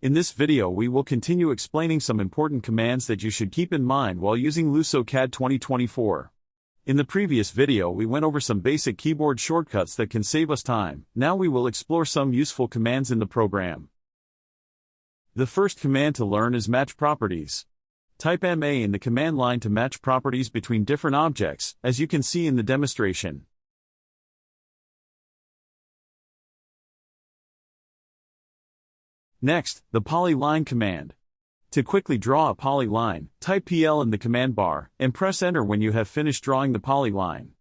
In this video we will continue explaining some important commands that you should keep in mind while using LusoCAD 2024. In the previous video we went over some basic keyboard shortcuts that can save us time. Now we will explore some useful commands in the program. The first command to learn is match properties. Type MA in the command line to match properties between different objects, as you can see in the demonstration. Next, the Polyline command. To quickly draw a polyline, type PL in the command bar, and press Enter when you have finished drawing the polyline.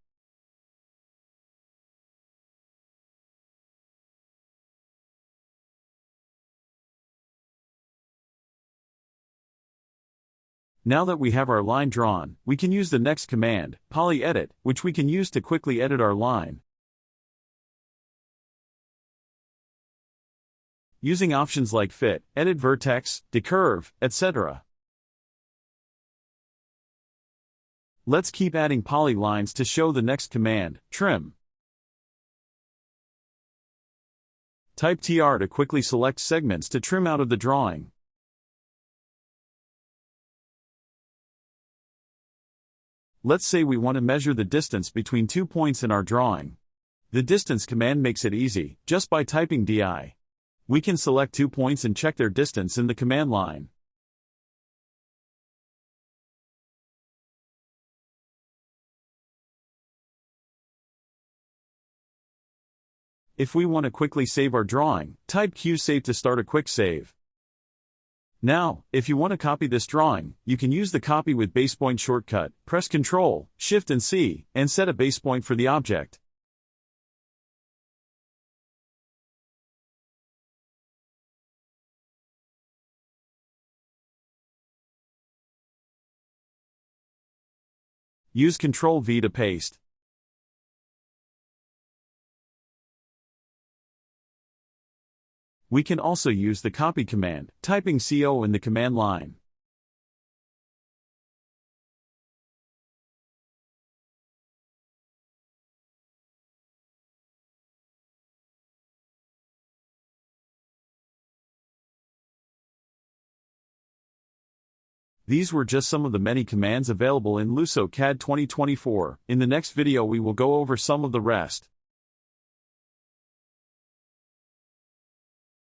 Now that we have our line drawn, we can use the next command, PolyEdit, which we can use to quickly edit our line. Using options like Fit, Edit Vertex, Decurve, etc. Let's keep adding polylines to show the next command, Trim. Type TR to quickly select segments to trim out of the drawing. Let's say we want to measure the distance between 2 points in our drawing. The distance command makes it easy, just by typing DI. We can select 2 points and check their distance in the command line. If we want to quickly save our drawing, type Q Save to start a quick save. Now, if you want to copy this drawing, you can use the Copy with Base Point shortcut, press Ctrl, Shift and C, and set a base point for the object. Use Ctrl V to paste. We can also use the Copy command, typing CO in the command line. These were just some of the many commands available in LusoCAD 2024. In the next video we will go over some of the rest.